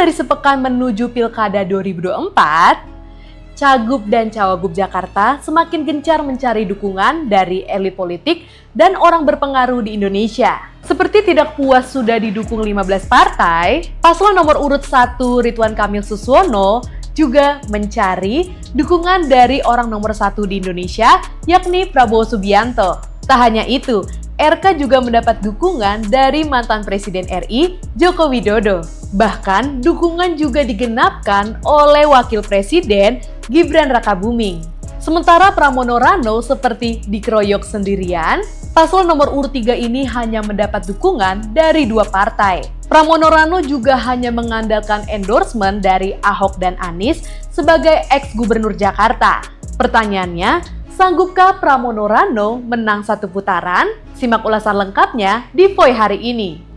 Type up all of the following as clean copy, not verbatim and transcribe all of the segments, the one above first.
dari sepekan menuju Pilkada 2024, Cagup dan Cawagup Jakarta semakin gencar mencari dukungan dari elit politik dan orang berpengaruh di Indonesia. Seperti tidak puas sudah didukung 15 partai, paslon nomor urut 1 Ridwan Kamil Suswono juga mencari dukungan dari orang nomor 1 di Indonesia, yakni Prabowo Subianto. Tak hanya itu, RK juga mendapat dukungan dari mantan Presiden RI, Joko Widodo. Bahkan, dukungan juga digenapkan oleh Wakil Presiden Gibran Rakabuming. Sementara Pramono Rano seperti dikeroyok sendirian, paslon nomor urut 3 ini hanya mendapat dukungan dari 2 partai. Pramono Rano juga hanya mengandalkan endorsement dari Ahok dan Anies sebagai ex-gubernur Jakarta. Pertanyaannya, sanggupkah Pramono Rano menang 1 putaran? Simak ulasan lengkapnya di Voy hari ini.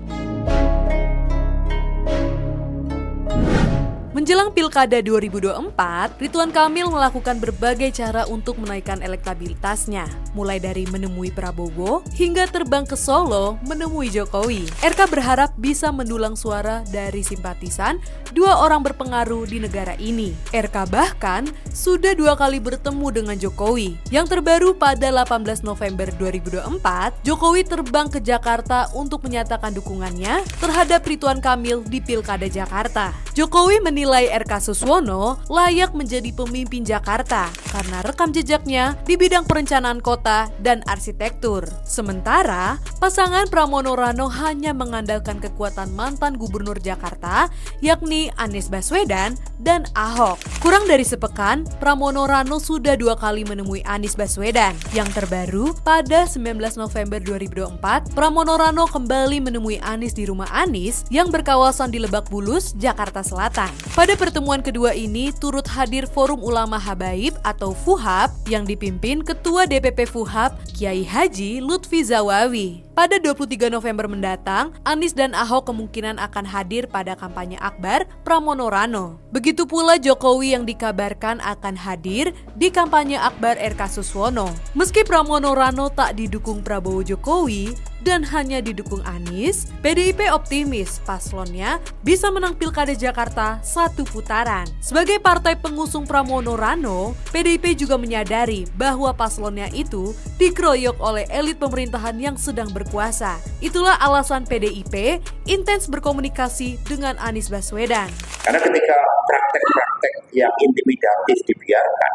Menjelang Pilkada 2024, Ridwan Kamil melakukan berbagai cara untuk menaikkan elektabilitasnya, mulai dari menemui Prabowo hingga terbang ke Solo menemui Jokowi. RK berharap bisa mendulang suara dari simpatisan 2 orang berpengaruh di negara ini. RK bahkan sudah 2 kali bertemu dengan Jokowi. Yang terbaru pada 18 November 2024, Jokowi terbang ke Jakarta untuk menyatakan dukungannya terhadap Ridwan Kamil di Pilkada Jakarta. Jokowi menilai RK Suswono layak menjadi pemimpin Jakarta karena rekam jejaknya di bidang perencanaan kota dan arsitektur. Sementara, pasangan Pramono Rano hanya mengandalkan kekuatan mantan gubernur Jakarta, yakni Anies Baswedan dan Ahok. Kurang dari sepekan, Pramono Rano sudah 2 kali menemui Anies Baswedan. Yang terbaru, pada 19 November 2024, Pramono Rano kembali menemui Anies di rumah Anies yang berkawasan di Lebak Bulus, Jakarta Selatan. Pada pertemuan kedua ini turut hadir Forum Ulama Habaib atau FUHAB yang dipimpin Ketua DPP FUHAB Kiai Haji Lutfi Zawawi. Pada 23 November mendatang, Anies dan Ahok kemungkinan akan hadir pada kampanye akbar Pramono Rano. Begitu pula Jokowi yang dikabarkan akan hadir di kampanye akbar RK Suswono. Meski Pramono Rano tak didukung Prabowo Jokowi dan hanya didukung Anies, PDIP optimis paslonnya bisa menang Pilkada Jakarta 1 putaran. Sebagai partai pengusung Pramono Rano, PDIP juga menyadari bahwa paslonnya itu dikeroyok oleh elit pemerintahan yang sedang berkuasa. Itulah alasan PDIP intens berkomunikasi dengan Anies Baswedan. Karena ketika praktek-praktek yang intimidatif dibiarkan,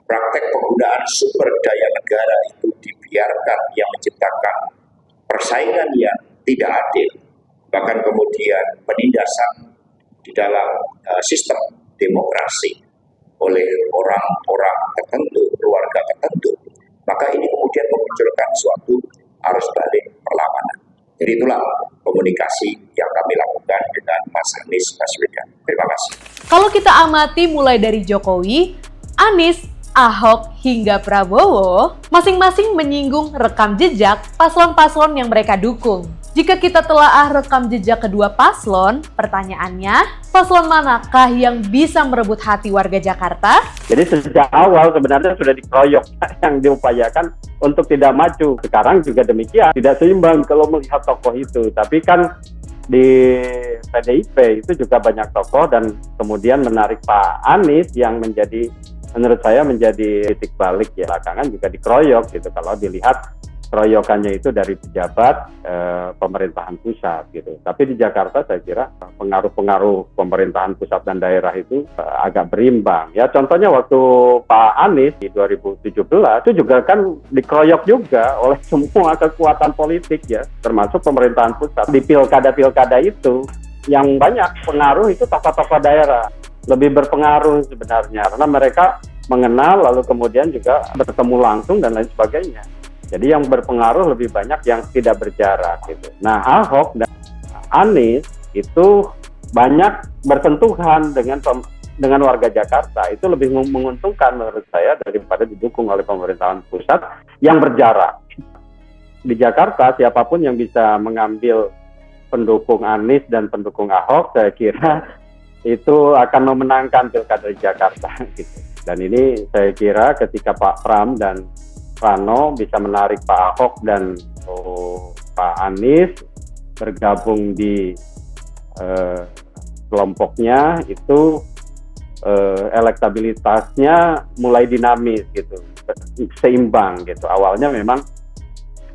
praktek penggunaan sumber daya negara itu dibiarkan yang menciptakan persaingan yang tidak adil, bahkan kemudian penindasan di dalam sistem demokrasi oleh orang-orang tertentu, keluarga tertentu, maka ini kemudian memunculkan suatu arus balik perlawanan. Jadi itulah komunikasi yang kami lakukan dengan Mas Anies Baswedan. Terima kasih. Kalau kita amati mulai dari Jokowi, Anies, Ahok hingga Prabowo, masing-masing menyinggung rekam jejak paslon-paslon yang mereka dukung. Jika kita telaah rekam jejak kedua paslon, pertanyaannya, paslon manakah yang bisa merebut hati warga Jakarta? Jadi sejak awal sebenarnya sudah dikeroyok yang diupayakan untuk tidak maju. Sekarang juga demikian, tidak seimbang kalau melihat tokoh itu. Tapi kan di PDIP itu juga banyak tokoh dan kemudian menarik Pak Anies yang menurut saya menjadi titik balik ya. Belakangan juga dikeroyok gitu kalau dilihat keroyokannya itu dari pejabat pemerintahan pusat gitu. Tapi di Jakarta saya kira pengaruh-pengaruh pemerintahan pusat dan daerah itu agak berimbang. Ya contohnya waktu Pak Anies di 2017 itu juga kan dikeroyok juga oleh semua kekuatan politik ya, termasuk pemerintahan pusat. Di pilkada-pilkada itu yang banyak pengaruh itu tokoh-tokoh daerah. Lebih berpengaruh sebenarnya karena mereka mengenal lalu kemudian juga bertemu langsung dan lain sebagainya. Jadi yang berpengaruh lebih banyak yang tidak berjarak gitu. Nah, Ahok dan Anies itu banyak bersentuhan dengan warga Jakarta. Itu lebih menguntungkan menurut saya daripada didukung oleh pemerintahan pusat yang berjarak. Di Jakarta siapapun yang bisa mengambil pendukung Anies dan pendukung Ahok, saya kira itu akan memenangkan pilkada di Jakarta gitu. Dan ini saya kira ketika Pak Pram dan Rano bisa menarik Pak Ahok dan Pak Anies bergabung di kelompoknya itu elektabilitasnya mulai dinamis gitu, seimbang gitu. Awalnya memang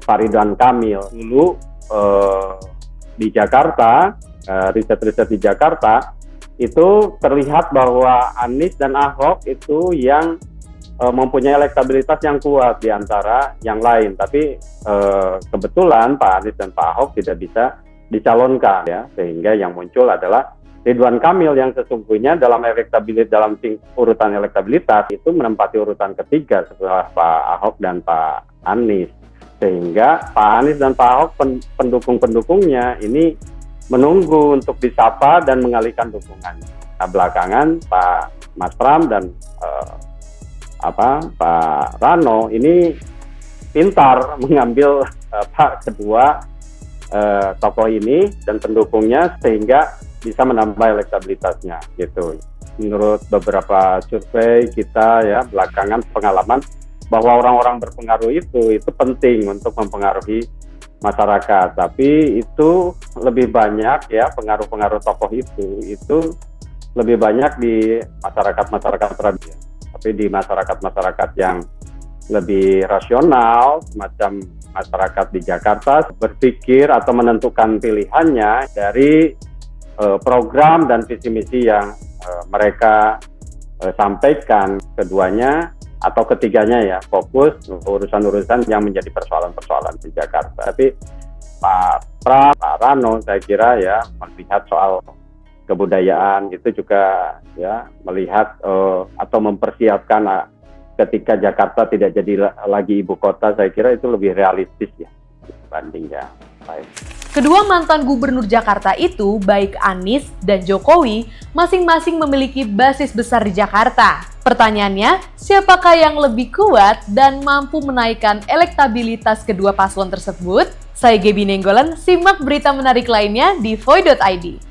Pak Ridwan Kamil dulu di Jakarta, riset-riset di Jakarta itu terlihat bahwa Anies dan Ahok itu yang mempunyai elektabilitas yang kuat di antara yang lain. Tapi kebetulan Pak Anies dan Pak Ahok tidak bisa dicalonkan ya, sehingga yang muncul adalah Ridwan Kamil yang sesungguhnya dalam urutan elektabilitas itu menempati urutan ketiga setelah Pak Ahok dan Pak Anies. Sehingga Pak Anies dan Pak Ahok pendukung-pendukungnya ini menunggu untuk disapa dan mengalihkan dukungan. Nah, belakangan Pak Mas Pram dan Pak Rano ini pintar mengambil kedua tokoh ini dan pendukungnya sehingga bisa menambah elektabilitasnya gitu. Menurut beberapa survei kita ya belakangan pengalaman bahwa orang-orang berpengaruh itu penting untuk mempengaruhi masyarakat, tapi itu lebih banyak ya pengaruh-pengaruh tokoh itu lebih banyak di masyarakat tradisional. Tapi di masyarakat yang lebih rasional, semacam masyarakat di Jakarta berpikir atau menentukan pilihannya dari program dan visi misi yang mereka sampaikan. Keduanya atau ketiganya ya fokus urusan-urusan yang menjadi persoalan-persoalan di Jakarta. Tapi Pak Rano saya kira ya melihat soal kebudayaan itu juga ya melihat atau mempersiapkan ketika Jakarta tidak jadi lagi ibu kota, saya kira itu lebih realistis ya dibandingnya. Kedua mantan gubernur Jakarta itu, baik Anies dan Jokowi, masing-masing memiliki basis besar di Jakarta. Pertanyaannya, siapakah yang lebih kuat dan mampu menaikkan elektabilitas kedua paslon tersebut? Saya Gaby Nenggolan, simak berita menarik lainnya di Voi.id.